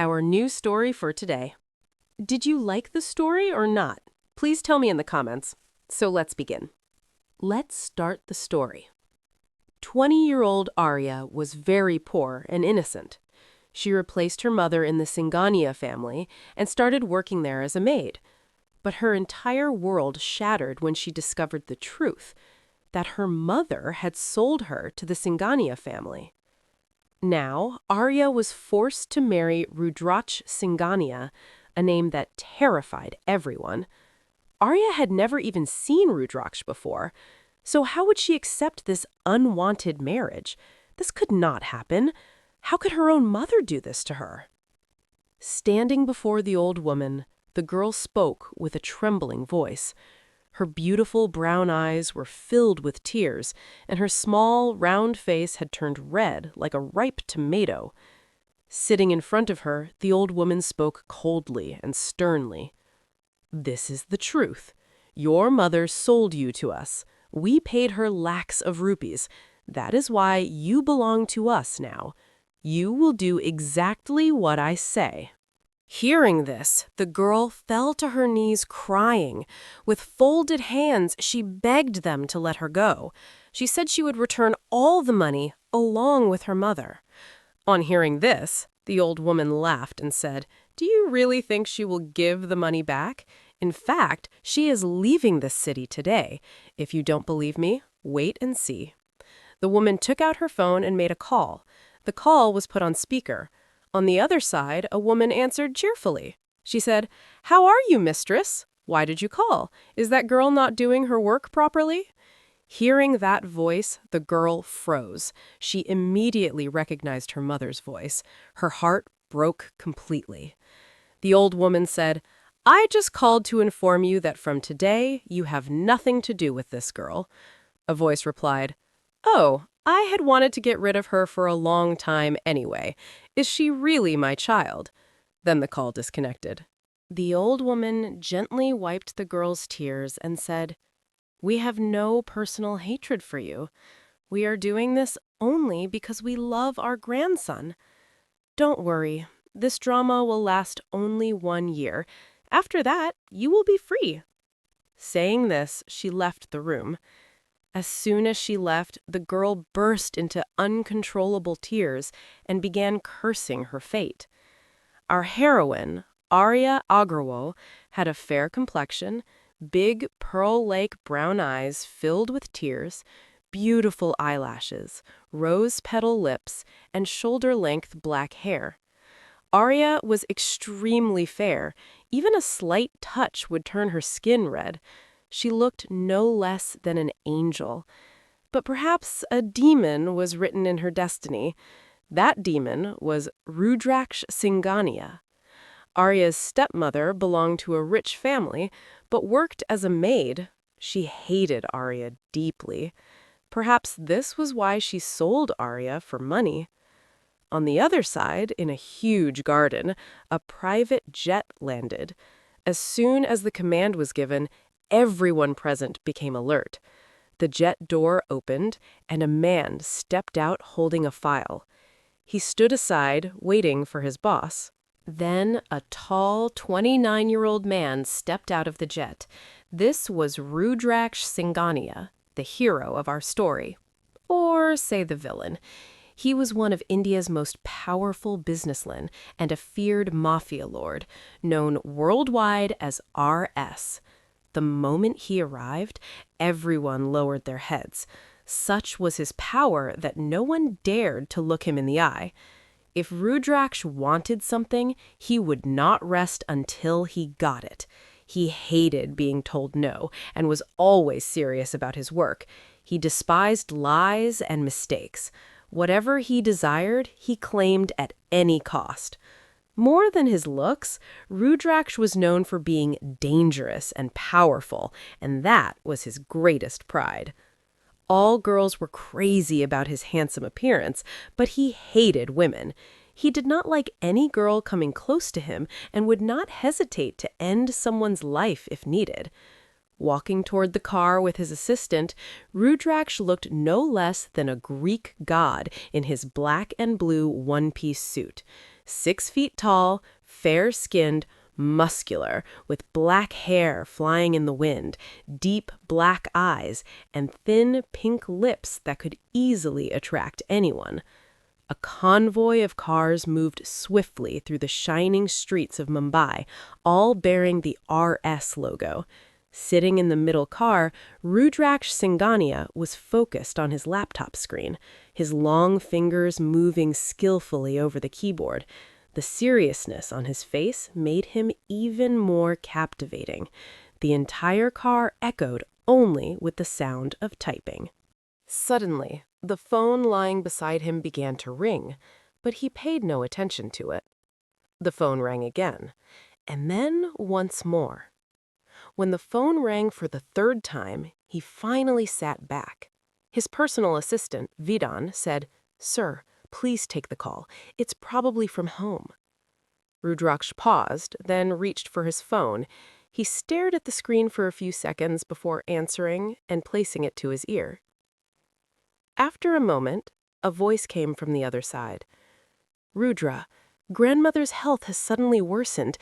our new story for today. Did you like the story or not? Please tell me in the comments. So let's begin. Let's start the story. 20-year-old Arya was very poor and innocent. She replaced her mother in the Singhania family and started working there as a maid. But her entire world shattered when she discovered the truth, that her mother had sold her to the Singhania family. Now, Arya was forced to marry Rudraksh Singhania, a name that terrified everyone. Arya had never even seen Rudraksh before, so how would she accept this unwanted marriage? This could not happen. How could her own mother do this to her? Standing before the old woman, the girl spoke with a trembling voice. Her beautiful brown eyes were filled with tears, and her small, round face had turned red like a ripe tomato. Sitting in front of her, the old woman spoke coldly and sternly. "This is the truth. Your mother sold you to us. We paid her lakhs of rupees. That is why you belong to us now. You will do exactly what I say." Hearing this, the girl fell to her knees crying. With folded hands, she begged them to let her go. She said she would return all the money along with her mother. On hearing this, the old woman laughed and said, "Do you really think she will give the money back? In fact, she is leaving this city today. If you don't believe me, wait and see." The woman took out her phone and made a call. The call was put on speaker. On the other side, a woman answered cheerfully. She said, "How are you, mistress? Why did you call? Is that girl not doing her work properly?" Hearing that voice, the girl froze. She immediately recognized her mother's voice. Her heart broke completely. The old woman said, "I just called to inform you that from today you have nothing to do with this girl." A voice replied, "Oh, I had wanted to get rid of her for a long time anyway. Is she really my child?" Then the call disconnected. The old woman gently wiped the girl's tears and said, "We have no personal hatred for you. We are doing this only because we love our grandson. Don't worry, this drama will last only 1 year. After that, you will be free." Saying this, she left the room. As soon as she left, the girl burst into uncontrollable tears and began cursing her fate. Our heroine, Arya Agrawal, had a fair complexion, big pearl-like brown eyes filled with tears, beautiful eyelashes, rose-petal lips, and shoulder-length black hair. Arya was extremely fair. Even a slight touch would turn her skin red. She looked no less than an angel. But perhaps a demon was written in her destiny. That demon was Rudraksh Singhania. Arya's stepmother belonged to a rich family, but worked as a maid. She hated Arya deeply. Perhaps this was why she sold Arya for money. On the other side, in a huge garden, a private jet landed. As soon as the command was given, everyone present became alert. The jet door opened, and a man stepped out holding a file. He stood aside, waiting for his boss. Then a tall, 29-year-old man stepped out of the jet. This was Rudraksh Singhania, the hero of our story. Or say the villain. He was one of India's most powerful businessmen and a feared mafia lord, known worldwide as RS. The moment he arrived, everyone lowered their heads. Such was his power that no one dared to look him in the eye. If Rudraksh wanted something, he would not rest until he got it. He hated being told no and was always serious about his work. He despised lies and mistakes. Whatever he desired, he claimed at any cost. More than his looks, Rudraksh was known for being dangerous and powerful, and that was his greatest pride. All girls were crazy about his handsome appearance, but he hated women. He did not like any girl coming close to him and would not hesitate to end someone's life if needed. Walking toward the car with his assistant, Rudraksh looked no less than a Greek god in his black and blue one-piece suit. 6 feet tall, fair-skinned, muscular, with black hair flying in the wind, deep black eyes, and thin pink lips that could easily attract anyone. A convoy of cars moved swiftly through the shining streets of Mumbai, all bearing the RS logo. Sitting in the middle car, Rudraksh Singhania was focused on his laptop screen, his long fingers moving skillfully over the keyboard. The seriousness on his face made him even more captivating. The entire car echoed only with the sound of typing. Suddenly, the phone lying beside him began to ring, but he paid no attention to it. The phone rang again, and then once more. When the phone rang for the third time, he finally sat back. His personal assistant, Vidan, said, "Sir, please take the call. It's probably from home." Rudraksh paused, then reached for his phone. He stared at the screen for a few seconds before answering and placing it to his ear. After a moment, a voice came from the other side. "Rudra, grandmother's health has suddenly worsened.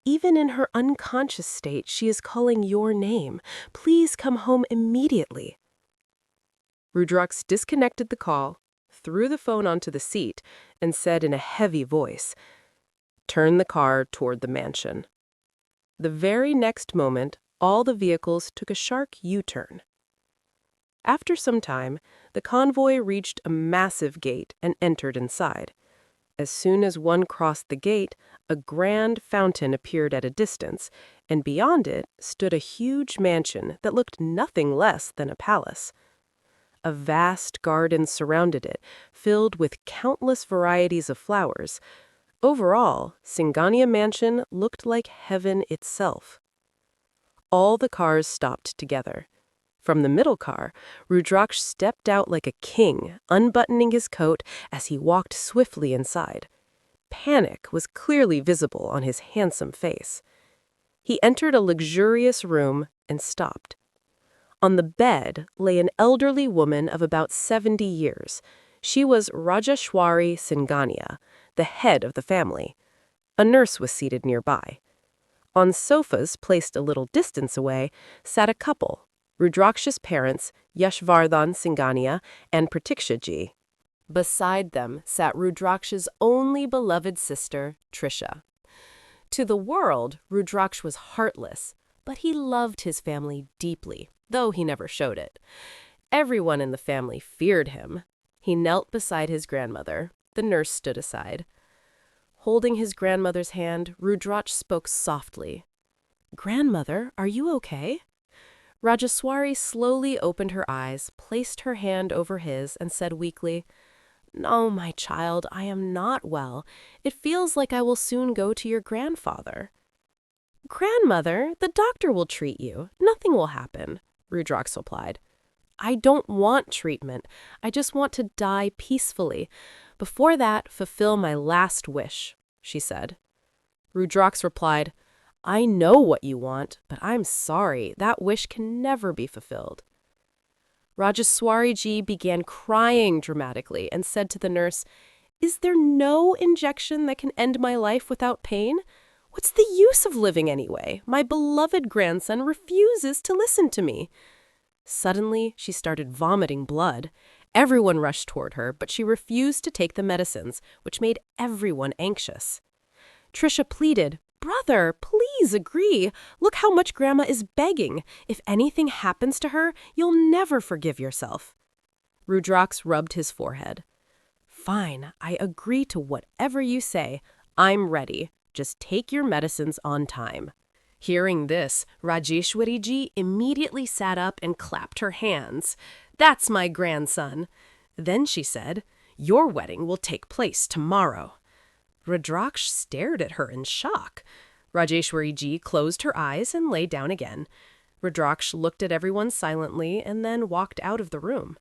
Even in her unconscious state, she is calling your name. Please come home immediately." Rudraksh disconnected the call, threw the phone onto the seat, and said in a heavy voice, "Turn the car toward the mansion." The very next moment, all the vehicles took a sharp U-turn. After some time, the convoy reached a massive gate and entered inside. As soon as one crossed the gate, a grand fountain appeared at a distance, and beyond it stood a huge mansion that looked nothing less than a palace. A vast garden surrounded it, filled with countless varieties of flowers. Overall, Singhania Mansion looked like heaven itself. All the cars stopped together. From the middle car, Rudraksh stepped out like a king, unbuttoning his coat as he walked swiftly inside. Panic was clearly visible on his handsome face. He entered a luxurious room and stopped. On the bed lay an elderly woman of about 70 years. She was Rajeshwari Singhania, the head of the family. A nurse was seated nearby. On sofas placed a little distance away sat a couple, Rudraksh's parents, Yashvardhan Singhania and Pratikshaji. Beside them sat Rudraksh's only beloved sister, Trisha. To the world, Rudraksh was heartless, but he loved his family deeply, though he never showed it. Everyone in the family feared him. He knelt beside his grandmother. The nurse stood aside. Holding his grandmother's hand, Rudraksh spoke softly. "Grandmother, are you okay?" Rajeshwari slowly opened her eyes, placed her hand over his, and said weakly, "No, my child, I am not well. It feels like I will soon go to your grandfather." "Grandmother, the doctor will treat you. Nothing will happen," Rudraksh replied. "I don't want treatment. I just want to die peacefully. Before that, fulfill my last wish," she said. Rudraksh replied, "I know what you want, but I'm sorry, that wish can never be fulfilled." Rajeshwari began crying dramatically and said to the nurse, "Is there no injection that can end my life without pain? What's the use of living anyway? My beloved grandson refuses to listen to me." Suddenly, she started vomiting blood. Everyone rushed toward her, but she refused to take the medicines, which made everyone anxious. Trisha pleaded, "Brother, please agree. Look how much Grandma is begging. If anything happens to her, you'll never forgive yourself." Rudraksh rubbed his forehead. "Fine, I agree to whatever you say. I'm ready. Just take your medicines on time." Hearing this, Rajeshwari immediately sat up and clapped her hands. "That's my grandson." Then she said, "Your wedding will take place tomorrow." Rudraksh stared at her in shock. Rajeshwari closed her eyes and lay down again. Rudraksh looked at everyone silently and then walked out of the room.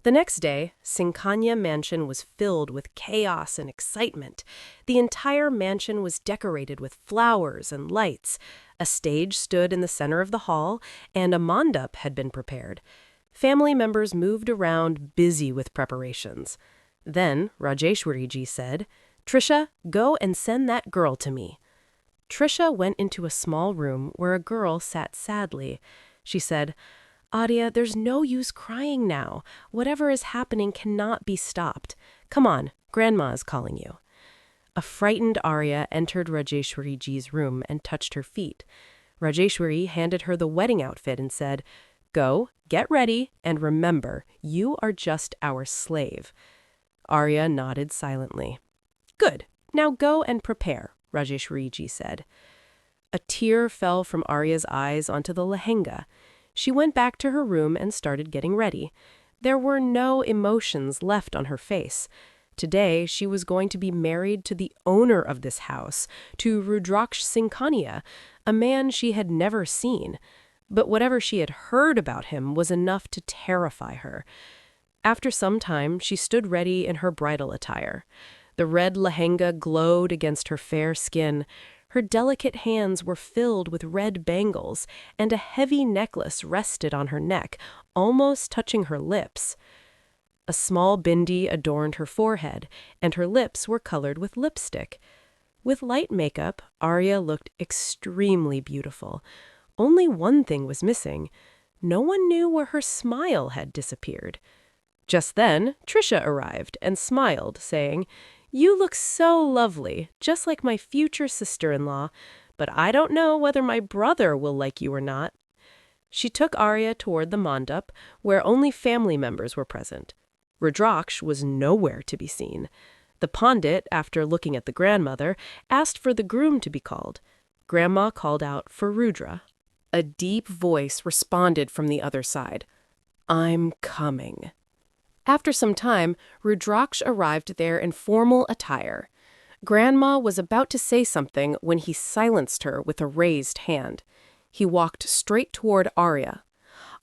The next day, Singhania Mansion was filled with chaos and excitement. The entire mansion was decorated with flowers and lights. A stage stood in the center of the hall, and a mandap had been prepared. Family members moved around, busy with preparations. Then Rajeshwari said, Trisha, go and send that girl to me." Trisha went into a small room where a girl sat sadly. She said, "Arya, there's no use crying now. Whatever is happening cannot be stopped. Come on, Grandma is calling you." A frightened Arya entered Rajeshwari Ji's room and touched her feet. Rajeshwari handed her the wedding outfit and said, "Go, get ready, and remember, you are just our slave." Arya nodded silently. "Good. Now go and prepare," Rajeshwari Ji said. A tear fell from Arya's eyes onto the lehenga. She went back to her room and started getting ready. There were no emotions left on her face. Today, she was going to be married to the owner of this house, to Rudraksh Singhania, a man she had never seen. But whatever she had heard about him was enough to terrify her. After some time, she stood ready in her bridal attire. The red lehenga glowed against her fair skin. Her delicate hands were filled with red bangles, and a heavy necklace rested on her neck, almost touching her lips. A small bindi adorned her forehead, and her lips were colored with lipstick. With light makeup, Arya looked extremely beautiful. Only one thing was missing. No one knew where her smile had disappeared. Just then, Trisha arrived and smiled, saying, "You look so lovely, just like my future sister-in-law, but I don't know whether my brother will like you or not." She took Arya toward the mandap, where only family members were present. Rudraksh was nowhere to be seen. The pandit, after looking at the grandmother, asked for the groom to be called. Grandma called out for Rudra. A deep voice responded from the other side, "I'm coming." After some time, Rudraksh arrived there in formal attire. Grandma was about to say something when he silenced her with a raised hand. He walked straight toward Arya.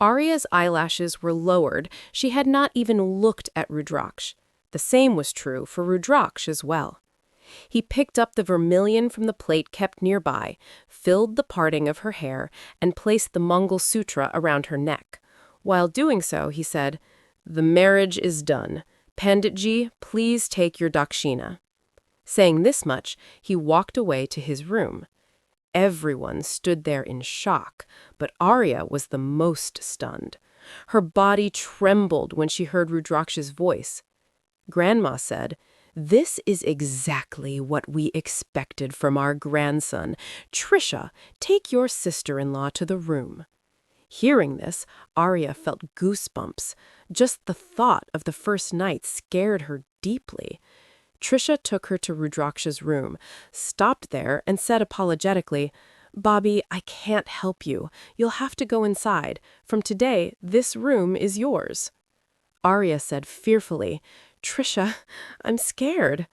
Arya's eyelashes were lowered. She had not even looked at Rudraksh. The same was true for Rudraksh as well. He picked up the vermilion from the plate kept nearby, filled the parting of her hair, and placed the Mangal Sutra around her neck. While doing so, he said, "The marriage is done. Panditji, please take your dakshina." Saying this much, he walked away to his room. Everyone stood there in shock, but Arya was the most stunned. Her body trembled when she heard Rudraksh's voice. Grandma said, "This is exactly what we expected from our grandson. Trisha, take your sister-in-law to the room." Hearing this, Arya felt goosebumps. Just the thought of the first night scared her deeply. Trisha took her to Rudraksh's room, stopped there, and said apologetically, "Bobby, I can't help you. You'll have to go inside. From today, this room is yours." Arya said fearfully, "Trisha, I'm scared."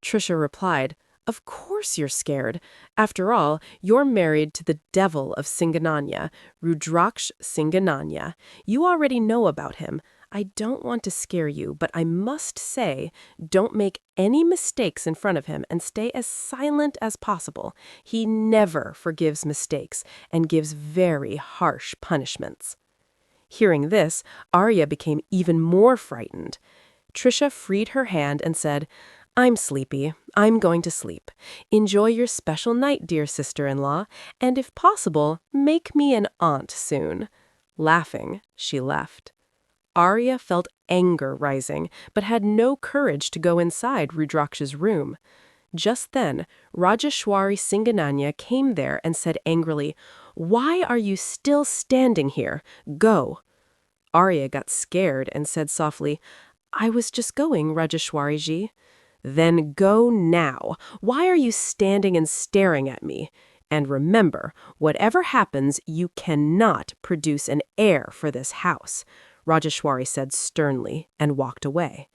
Trisha replied, "Of course you're scared. After all, you're married to the devil of Singhania, Rudraksh Singhania. You already know about him. I don't want to scare you, but I must say, don't make any mistakes in front of him and stay as silent as possible. He never forgives mistakes and gives very harsh punishments." Hearing this, Arya became even more frightened. Trisha freed her hand and said, "I'm sleepy. I'm going to sleep. Enjoy your special night, dear sister-in-law, and if possible, make me an aunt soon." Laughing, she left. Arya felt anger rising, but had no courage to go inside Rudraksh's room. Just then, Rajeshwari Singhania came there and said angrily, "Why are you still standing here? Go." Arya got scared and said softly, "I was just going, Rajeshwari Ji." "Then go now. Why are you standing and staring at me? And remember, whatever happens, you cannot produce an heir for this house," Rajeshwari said sternly and walked away.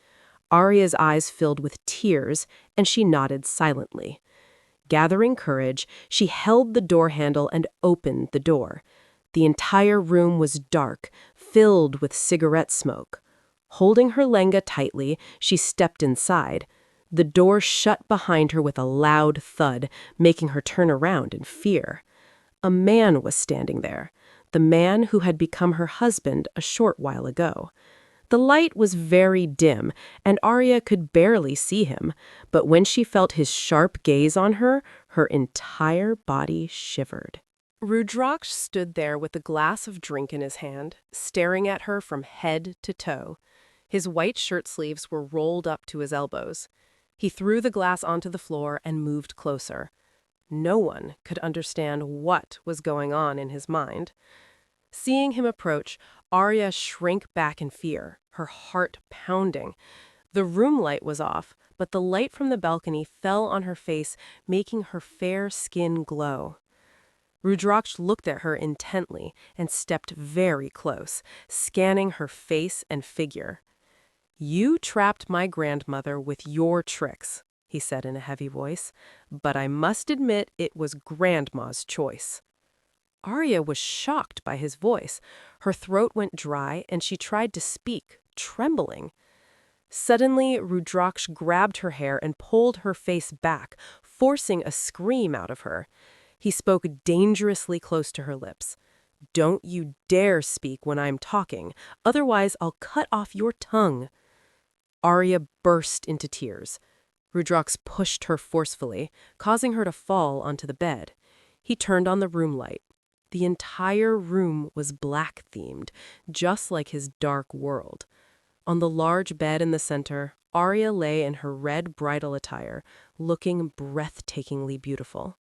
Arya's eyes filled with tears, and she nodded silently. Gathering courage, she held the door handle and opened the door. The entire room was dark, filled with cigarette smoke. Holding her lenga tightly, she stepped inside. The door shut behind her with a loud thud, making her turn around in fear. A man was standing there, the man who had become her husband a short while ago. The light was very dim, and Arya could barely see him, but when she felt his sharp gaze on her, her entire body shivered. Rudraksh stood there with a glass of drink in his hand, staring at her from head to toe. His white shirt sleeves were rolled up to his elbows. He threw the glass onto the floor and moved closer. No one could understand what was going on in his mind. Seeing him approach, Arya shrank back in fear, her heart pounding. The room light was off, but the light from the balcony fell on her face, making her fair skin glow. Rudraksh looked at her intently and stepped very close, scanning her face and figure. "You trapped my grandmother with your tricks," he said in a heavy voice, "but I must admit it was Grandma's choice." Arya was shocked by his voice. Her throat went dry, and she tried to speak, trembling. Suddenly, Rudraksh grabbed her hair and pulled her face back, forcing a scream out of her. He spoke dangerously close to her lips. "Don't you dare speak when I'm talking, otherwise I'll cut off your tongue." Arya burst into tears. Rudraksh pushed her forcefully, causing her to fall onto the bed. He turned on the room light. The entire room was black-themed, just like his dark world. On the large bed in the center, Arya lay in her red bridal attire, looking breathtakingly beautiful.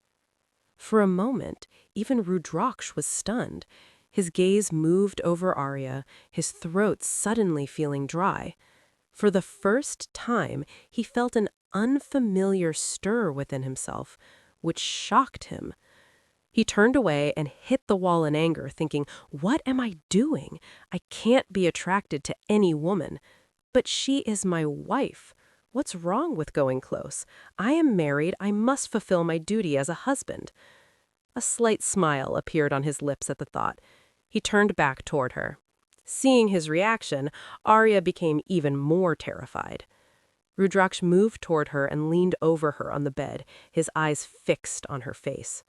For a moment, even Rudraksh was stunned. His gaze moved over Arya, his throat suddenly feeling dry. For the first time, he felt an unfamiliar stir within himself, which shocked him. He turned away and hit the wall in anger, thinking, "What am I doing? I can't be attracted to any woman. But she is my wife. What's wrong with going close? I am married. I must fulfill my duty as a husband." A slight smile appeared on his lips at the thought. He turned back toward her. Seeing his reaction, Arya became even more terrified. Rudraksh moved toward her and leaned over her on the bed, his eyes fixed on her face.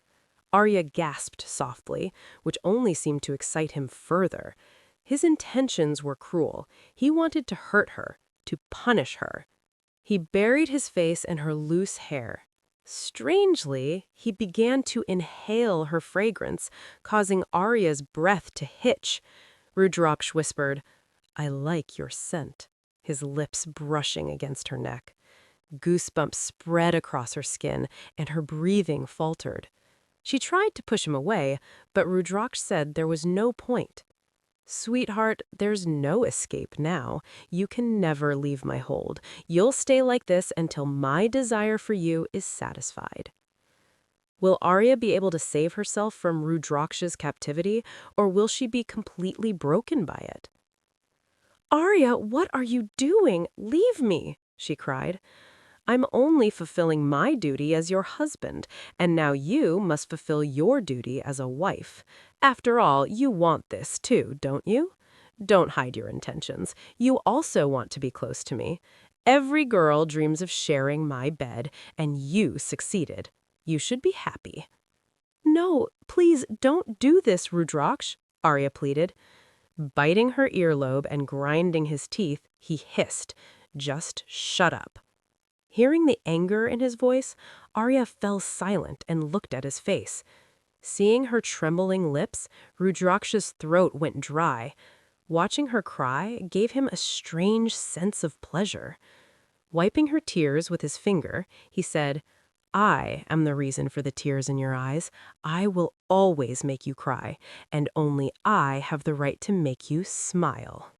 Arya gasped softly, which only seemed to excite him further. His intentions were cruel. He wanted to hurt her, to punish her. He buried his face in her loose hair. Strangely, he began to inhale her fragrance, causing Arya's breath to hitch. Rudraksh whispered, "I like your scent," his lips brushing against her neck. Goosebumps spread across her skin, and her breathing faltered. She tried to push him away, but Rudraksh said there was no point. "Sweetheart, there's no escape now. You can never leave my hold. You'll stay like this until my desire for you is satisfied." Will Arya be able to save herself from Rudraksh's captivity, or will she be completely broken by it? "Arya, what are you doing? Leave me!" she cried. "I'm only fulfilling my duty as your husband, and now you must fulfill your duty as a wife. After all, you want this too, don't you? Don't hide your intentions. You also want to be close to me. Every girl dreams of sharing my bed, and you succeeded. You should be happy." "No, please don't do this, Rudraksh," Arya pleaded. Biting her earlobe and grinding his teeth, he hissed, "Just shut up." Hearing the anger in his voice, Arya fell silent and looked at his face. Seeing her trembling lips, Rudraksh's throat went dry. Watching her cry gave him a strange sense of pleasure. Wiping her tears with his finger, he said, "I am the reason for the tears in your eyes. I will always make you cry, and only I have the right to make you smile."